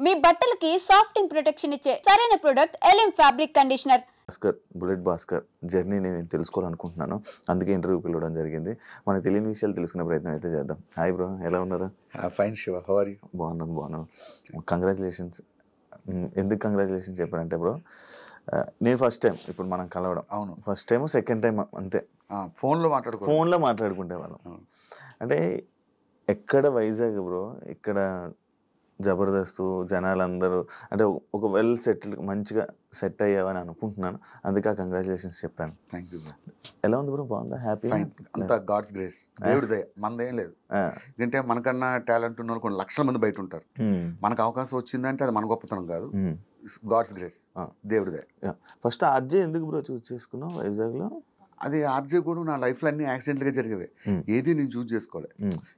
మీ బట్టలకి సాఫ్టింగ్ ప్రొటెక్షన్ ఇచ్చే సరైన ప్రొడక్ట్ ఎలిమ్ fabric conditioner. Bullet Bhaskar journey నేను తెలుసుకోవాలనుకుంటున్నాను, అందుకే ఇంటర్వ్యూ పిలవడం జరిగింది. మనకు తెలియని విషయాలు తెలుసుకునే ప్రయత్నం అయితే చేద్దాం. హాయ్ బ్రో, ఎలా ఉన్నారు? Fine Shiva, how are you? బాగున్నాను. కంగ్రాచులేషన్స్. ఎందుకు కంగ్రాచులేషన్స్ చెప్పారంటే బ్రో, నేను ఫస్ట్ టైం ఇప్పుడు మనం కలవడం. అవును, ఫస్ట్ టైం సెకండ్ టైం అంతే. ఫోన్లో మాట్లాడుకుంటే వాళ్ళం. అంటే ఎక్కడ వైజాగ్ బ్రో, ఇక్కడ జబర్దస్త్ జనాలందరూ అంటే ఒక వెల్ సెటిల్ మంచిగా సెట్ అయ్యావని అనుకుంటున్నాను, అందుకే కంగ్రాచులేషన్స్ చెప్పాను. Thank you. ఎలా ఉంది బ్రో? బాగుందా? హ్యాపీ? అంతా గాడ్స్ గ్రేస్, దేవుడి దయ, మనదేం లేదు. ఎందుకంటే మనకన్నా టాలెంట్ ఉన్న కొన్ని లక్షల మంది బయట ఉంటారు. మనకు అవకాశం వచ్చిందంటే అది మన గొప్పతనం కాదు, గాడ్స్ గ్రేస్, దేవుడి దయ. ఫస్ట్ ఆర్జే ఎందుకు బ్రో చూస్ చేసుకున్నావు వైజాగ్లో? అది ఆర్జే కూడా నా లైఫ్లో అన్ని యాక్సిడెంట్గా జరిగేవే, ఏది నేను చూస్ చేసుకోలే.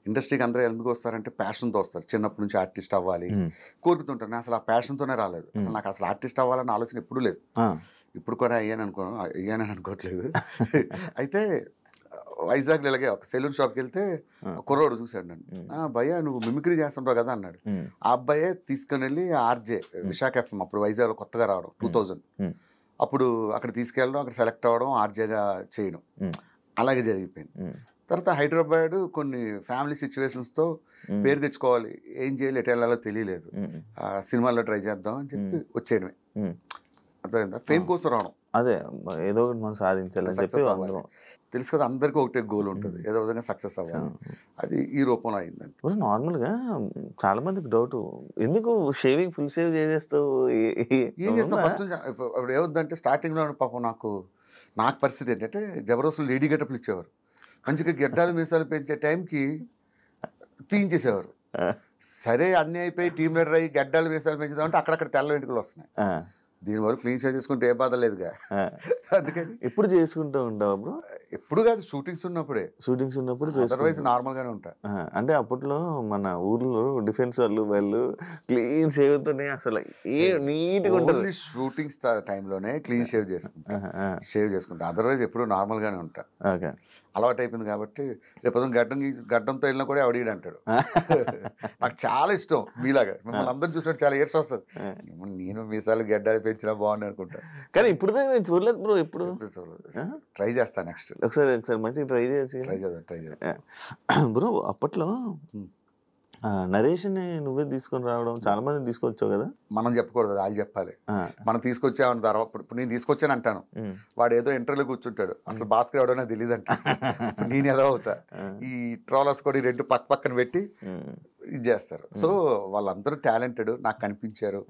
ఇండస్ట్రీకి అందరూ ఎందుకు వస్తారంటే ప్యాషన్తో వస్తారు. చిన్నప్పటి నుంచి ఆర్టిస్ట్ అవ్వాలి కోరుకుతుంటాను. నేను అసలు ఆ ప్యాషన్తోనే రాలేదు. అసలు నాకు అసలు ఆర్టిస్ట్ అవ్వాలన్న ఆలోచన ఎప్పుడూ లేదు. ఇప్పుడు కూడా అయ్యానని అనుకోవట్లేదు. అయితే వైజాగ్లో ఇలాగే ఒక సెలూన్ షాప్కి వెళ్తే కుర్రోడు చూశాడు నన్ను. భయ్యా నువ్వు మిమిక్రీ చేస్తుంటావు కదా అన్నాడు. ఆ అబ్బాయే తీసుకుని వెళ్ళి ఆర్జే విశాఖ ఎఫ్ఎం, అప్పుడు వైజాగ్లో కొత్తగా రావడం 2000, అప్పుడు అక్కడ తీసుకెళ్ళడం, అక్కడ సెలెక్ట్ అవ్వడం, ఆర్జేగా చేయడం, అలాగే జరిగిపోయింది. తర్వాత హైదరాబాద్ కొన్ని ఫ్యామిలీ సిచ్యువేషన్స్తో పేరు తెచ్చుకోవాలి, ఏం చేయాలి, ఎటు వెళ్ళాలో తెలియలేదు. సినిమాల్లో ట్రై చేద్దాం అని చెప్పి వచ్చేయడమే. అర్థమైందా? ఫేమ్ కోసం రావడం, అదే ఏదో ఒకటి మనం సాధించాలి చెప్పి. తెలుసు కదా, అందరికీ ఒకటే గోల్ ఉంటుంది, ఏదో విధంగా సక్సెస్ అవ్వాలి. అది ఈ రూపంలో అయింది. నార్మల్గా చాలా మందికి డౌట్, ఎందుకు షేవింగ్ ఫుల్ షేవ్ చేసేస్తావు, ఏం చేస్తాం? ఫస్ట్ అప్పుడు ఏమవుతుందంటే స్టార్టింగ్లో పాపం నాకు పరిస్థితి ఏంటంటే జబర్దస్త్లో లేడీ గెటప్లు ఇచ్చేవారు. మంచిగా గెడ్డాలు మీసాలు పెంచే టైంకి తీయించేసేవారు. సరే అన్నీ అయిపోయి టీమ్ లీడర్ అయ్యి గెడ్డాలు మీసాలు పెంచుదామంటే అక్కడక్కడ తెల్ల వెంట్రుకలు వస్తున్నాయి. దీనివరకు క్లీన్ షేవ్ చేసుకుంటే ఏ బాధ లేదుగా. అందుకని ఎప్పుడు చేసుకుంటూ ఉంటావు బ్రో? ఎప్పుడు కాదు, షూటింగ్స్ ఉన్నప్పుడు అదర్వైజ్ నార్మల్గానే ఉంటా. అంటే అప్పట్లో మన ఊర్లో డిఫెన్స్ వాళ్ళు క్లీన్ షేవ్తోనే అసలు నీట్గా ఉంటుంది. షూటింగ్స్ టైంలోనే క్లీన్ షేవ్ చేసుకుంటా, అదర్వైజ్ ఎప్పుడు నార్మల్గానే ఉంటా. ఓకే, అలవాటు అయిపోయింది కాబట్టి రేపు గడ్డంతో వెళ్ళినా కూడా ఎవడీడు అంటాడు. నాకు చాలా ఇష్టం మీలాగా, మిమ్మల్ని అందరూ చూసినట్టు చాలా ఏర్స్ వస్తుంది. నేను మీసాలు గడ్డాలు పెంచినా బాగుంది అనుకుంటా, కానీ ఇప్పుడు నేను చూడలేదు బ్రో. ఎప్పుడు చూడలేదు. ట్రై చేస్తా నెక్స్ట్. ఒకసారి మంచిగా ట్రై చేద్దాం బ్రో. అప్పట్లో నరేష్ని నువ్వే తీసుకొని రావడం, చాలా మంది తీసుకొచ్చావు కదా. మనం చెప్పకూడదు, వాళ్ళు చెప్పాలి. మనం తీసుకొచ్చామని తర్వాత ఇప్పుడు నేను తీసుకొచ్చాను అంటాను, వాడు ఏదో ఇంటర్వ్యూలో కూర్చుంటాడు, అసలు భాస్కర్ ఎవడో నాకు తెలియదు అంట. నేను ఎలా అవుతా? ఈ ట్రోలర్స్ కూడా రెండు పక్కన పెట్టి ఇది చేస్తారు. సో వాళ్ళందరూ టాలెంటెడ్ నాకు కనిపించారు,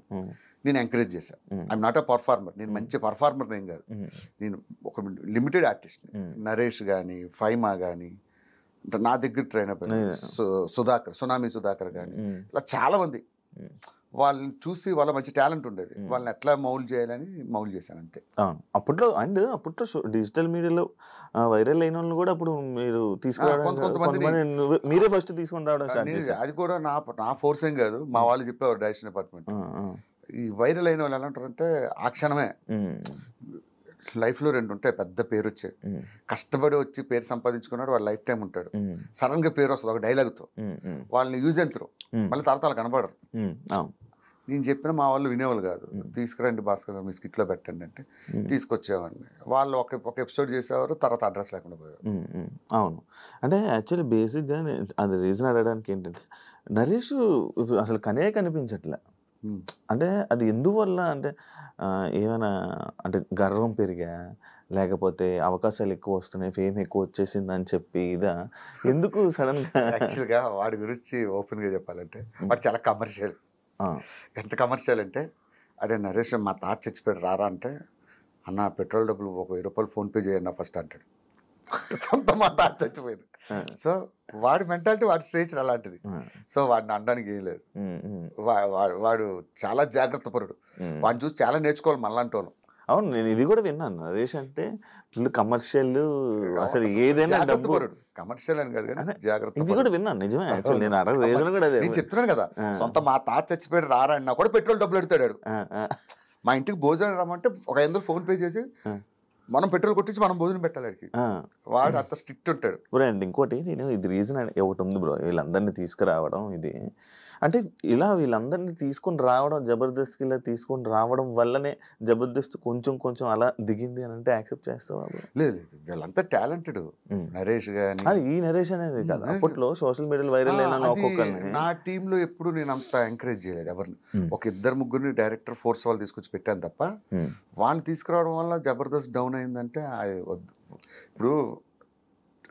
నేను ఎంకరేజ్ చేశాను. ఐఎమ్ నాట్ అ పర్ఫార్మర్, నేను మంచి పర్ఫార్మర్ ఏం కాదు, నేను ఒక లిమిటెడ్ ఆర్టిస్ట్. నరేష్ కానీ ఫైమా కానీ నా దగ్గర ట్రైన్ అయిపోయింది, సునామీ సుధాకర్ కానీ ఇలా చాలా మంది. వాళ్ళని చూసి వాళ్ళ మంచి టాలెంట్ ఉండేది, వాళ్ళని ఎట్లా మౌల్డ్ చేయాలని మౌల్డ్ చేశాను అంతే. అప్పట్లో డిజిటల్ మీడియాలో వైరల్ అయిన వాళ్ళని కూడా అప్పుడు మీరు తీసుకురావడం, మీరే ఫస్ట్ తీసుకొని రావడం. అది కూడా నా ఫోర్స్ ఏం కాదు, మా వాళ్ళు చెప్పేవారు డైరెక్షన్ డిపార్ట్మెంట్. ఈ వైరల్ అయిన వాళ్ళు ఎలా అంటారంటే ఆ క్షణమే లైఫ్లో రెండు ఉంటాయి, పెద్ద పేరు వచ్చాయి, కష్టపడి వచ్చి పేరు సంపాదించుకున్నాడు, వాడు లైఫ్ టైం ఉంటాడు. సడన్ గా పేరు వస్తుంది ఒక డైలాగ్తో, వాళ్ళని యూజ్ ఎంతరు మళ్ళీ తరతాలు కనబడరు. నేను చెప్పిన మా వాళ్ళు వినేవాళ్ళు కాదు. తీసుకురండి భాస్కర్ మీ స్కిట్లో పెట్టండి అంటే తీసుకొచ్చేవాడిని. వాళ్ళు ఒక ఎపిసోడ్ చేసేవారు, తర్వాత అడ్రస్ లేకుండా పోయారు. అవును, అంటే యాక్చువల్లీ బేసిక్గా అది రీజన్ అడగడానికి ఏంటంటే నరేష్ అసలు కనిపించట్లే. అంటే అది ఎందువల్ల అంటే ఏమైనా అంటే గర్వం పెరిగా, లేకపోతే అవకాశాలు ఎక్కువ వస్తున్నాయి, ఫేమ్ ఎక్కువ వచ్చేసింది అని చెప్పి ఇదా, ఎందుకు సడన్ గా? యాక్చువల్గా వాడి గురించి ఓపెన్ గా చెప్పాలంటే వాడు చాలా కమర్షియల్. ఎంత కమర్షియల్ అంటే, అరే నరేష్ మా తాత చచ్చిపోయాడు రారా అంటే, అన్న పెట్రోల్ డబ్బులు ఒక 1000 రూపాయలు ఫోన్పే చేయన్న ఫస్ట్ అంటాడు. సొంత మా తాత చచ్చిపోయింది. సో వాడి మెంటాలిటీ, వాడి స్టేజ్ అలాంటిది. సో వాడిని అనడానికి ఏం లేదు. వాడు చాలా జాగ్రత్త పరుడు, వాడిని చూసి చాలా నేర్చుకోవాలి మనలాంటి వాళ్ళు. అవును, నేను ఇది కూడా విన్నాను, నరేష్ అంటే కమర్షియల్, అసలు ఏదైనా కమర్షియల్ అని కాదు కానీ జాగ్రత్త, ఇది కూడా విన్నాను. నిజమే, నేను చెప్తున్నాను కదా, సొంత మా తాత చచ్చిపోయాడు రారా అన్నా కూడా పెట్రోల్ డబ్బులు ఎడతాడు. మా ఇంటికి భోజనం రమ్మంటే ఒక 500 ఫోన్ పే చేసి మనం పెట్రోల్ కొట్టించి మనం భోజనం పెట్టాలి. వాడు అంత స్ట్రిక్ట్ ఉంటాడు. అండ్ ఇంకోటి, నేను ఇది రీజన్ ఒకటి ఉంది బ్రో, వీళ్ళందరినీ తీసుకురావడం ఇది అంటే ఇలా వీళ్ళందరినీ తీసుకొని రావడం, జబర్దస్త్కి ఇలా తీసుకొని రావడం వల్లనే జబర్దస్త్ కొంచెం కొంచెం అలా దిగింది అని అంటే యాక్సెప్ట్ చేస్తావా? లేదు లేదు, వీళ్ళంతా టాలెంటెడ్. నరేష్ గాని ఈ నరేష్ అనేది కాదు, అప్పట్లో సోషల్ మీడియాలో వైరల్ అయిన ఒక్కొక్కరిని నా టీంలో ఎప్పుడు నేను అంత ఎంకరేజ్ చేయలేదు ఎవరిని. ఒక 2-3 డైరెక్టర్ ఫోర్స్ వాళ్ళు తీసుకొచ్చి పెట్టాను తప్ప, వాళ్ళని తీసుకురావడం వల్ల జబర్దస్త్ డౌన్ అయిందంటే ఇప్పుడు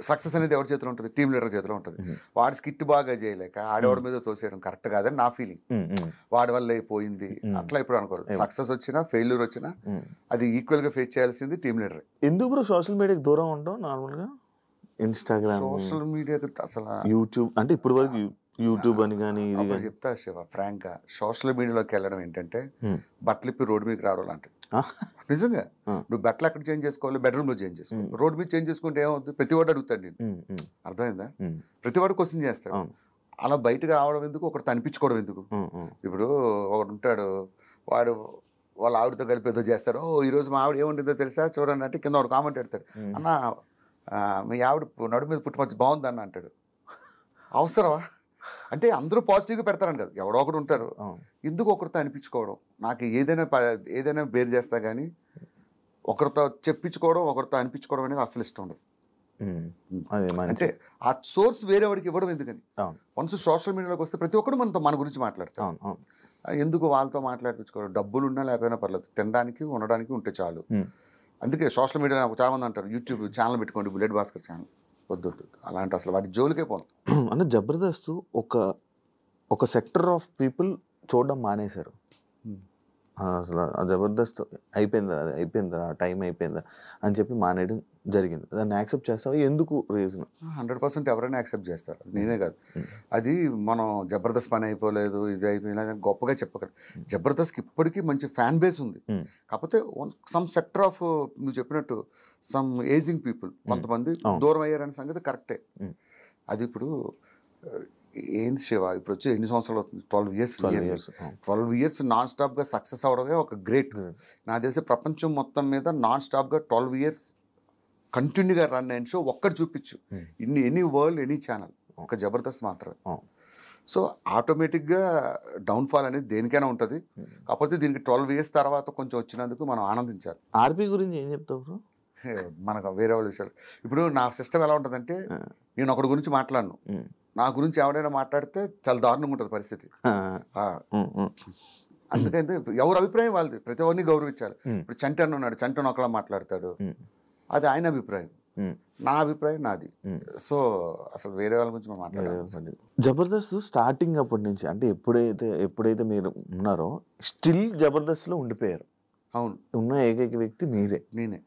సక్సెస్ అనేది ఎవరి చేతిలో ఉంటుంది? టీమ్ లీడర్ చేతిలో ఉంటుంది. వాడి స్కిట్ బాగా చేయలేక ఆడవాడి మీద తోసేయడం కరెక్ట్ కాదని నా ఫీలింగ్. వాడి వల్ల అయిపోయింది అట్లా ఇప్పుడు అనుకోరు. సక్సెస్ వచ్చినా ఫెయిల్యూర్ వచ్చినా అది ఈక్వల్ గా ఫేస్ చేయాల్సింది టీమ్ లీడర్. ఎందుకు బ్రో సోషల్ మీడియాకి దూరం ఉంటాం? నార్మల్ గా ఇన్స్టాగ్రామ్, సోషల్ మీడియాకి అసలు యూట్యూబ్ అంటే ఇప్పుడు వరకు యూట్యూబ్ అని కానీ ఇది కానీ చెప్తా శివ ఫ్రాంక్ గా, సోషల్ మీడియాలోకి వెళ్ళడం ఏంటంటే బట్టలు ఇప్పి రోడ్డు మీదకి రావడం లాంటిది. నిజంగా నువ్వు బట్టలు ఎక్కడ చేంజ్ చేసుకోవాలి? బెడ్రూమ్ లో చేంజ్ చేసుకోవాలి. రోడ్ మీద చేంజ్ చేసుకుంటే ఏమవుతుంది? ప్రతి వాడు అడుగుతాడు నేను. అర్థమైందా? ప్రతి వాడు క్వశ్చన్ చేస్తాడు. అలా బయటకు రావడం ఎందుకు? ఒకటి అనిపించుకోవడం ఎందుకు? ఇప్పుడు ఒకడు ఉంటాడు, వాడు వాళ్ళ ఆవిడతో కలిపి ఏదో చేస్తాడు. ఈరోజు మా ఆవిడ ఏముంటుందో తెలుసా చూడండి అంటే కింద వాడు కామెంట్ పెడతాడు, అన్న మీ ఆవిడ నడు మీద పుట్టుమచ్చి బాగుందన్న అంటాడు. అవసరమా? అంటే అందరూ పాజిటివ్గా పెడతారని కదా, ఎవడో ఒకడు ఉంటారు. ఎందుకు ఒకరితో అనిపించుకోవడం? నాకు ఏదైనా బేర్ చేస్తా కానీ ఒకరితో చెప్పించుకోవడం, ఒకరితో అనిపించుకోవడం అనేది అసలు ఇష్టం ఉండదు. అంటే ఆ సోర్స్ వేరే వాడికి ఇవ్వడం ఎందుకని? వన్స్ సోషల్ మీడియాలోకి వస్తే ప్రతి ఒక్కరు మన గురించి మాట్లాడతాం. ఎందుకు వాళ్ళతో మాట్లాడించుకోవడం? డబ్బులు ఉన్నా లేకపోయినా పర్లేదు, తినడానికి ఉండడానికి ఉంటే చాలు. అందుకే సోషల్ మీడియా చాలా మంది అంటారు యూట్యూబ్ ఛానల్ పెట్టుకోండి, బుల్లెట్ భాస్కర్ ఛానల్. వద్దు అలాంటి అసలు వాటి జోలికే పోను. అంటే జబర్దస్త్ ఒక సెక్టర్ ఆఫ్ పీపుల్ చూడడం మానేశారు. అసలు ఆ జబర్దస్త్ అయిపోయిందా టైం అయిపోయిందా అని చెప్పి మానేయడం జరిగింది. దాన్ని యాక్సెప్ట్ చేస్తావా? ఎందుకు రీజన్? 100% ఎవరైనా యాక్సెప్ట్ చేస్తారు, నేనే కాదు. అది మనం జబర్దస్త్ పని అయిపోలేదు, ఇది అయిపోయినా గొప్పగా చెప్పగలం. జబర్దస్త్కి ఇప్పటికీ మంచి ఫ్యాన్ బేస్ ఉంది. కాకపోతే సమ్ సెక్టర్ ఆఫ్ నువ్వు చెప్పినట్టు సమ్ ఏజింగ్ పీపుల్ కొంతమంది దూరం అయ్యారనే సంగతి కరెక్టే. అది ఇప్పుడు ఏంది శివ, ఇప్పుడు వచ్చి ఎన్ని సంవత్సరాలు అవుతుంది? 12 ఇయర్స్ నాన్ స్టాప్గా సక్సెస్ అవడమే ఒక గ్రేట్. నాకు తెలిసి ప్రపంచం మొత్తం మీద నాన్ స్టాప్గా 12 ఇయర్స్ కంటిన్యూగా రన్ అయిన షో ఒక్కటి చూపించు, ఎనీ వరల్డ్ ఎనీ ఛానల్, ఒక జబర్దస్త్ మాత్రమే. సో ఆటోమేటిక్గా డౌన్ఫాల్ అనేది దేనికైనా ఉంటుంది. కాకపోతే దీనికి 12 ఇయర్స్ తర్వాత కొంచెం వచ్చినందుకు మనం ఆనందించాలి. ఆర్పీ గురించి ఏం చెప్తావు బ్రో? మనకు వేరే వాళ్ళ విషయాలు. ఇప్పుడు నా సిస్టమ్ ఎలా ఉంటుందంటే, నేను ఒకటి గురించి మాట్లాడను, నా గురించి ఎవరైనా మాట్లాడితే చాలా దారుణంగా ఉంటుంది పరిస్థితి. అందుకైతే ఎవరి అభిప్రాయం వాళ్ళది, ప్రతి ఒక్కరిని గౌరవించాలి. ఇప్పుడు చంటన్ ఉన్నాడు, చంటన్ ఒకలా మాట్లాడతాడు, అది ఆయన అభిప్రాయం, నా అభిప్రాయం నాది. సో అసలు వేరే వాళ్ళ గురించి మనం మాట్లాడాలి. జబర్దస్త్ స్టార్టింగ్ అప్పటి నుంచి అంటే ఎప్పుడైతే మీరు ఉన్నారో స్టిల్ జబర్దస్త్లో ఉండిపోయారు. అవును, ఉన్న ఏకైక వ్యక్తి మీరే. నేనే.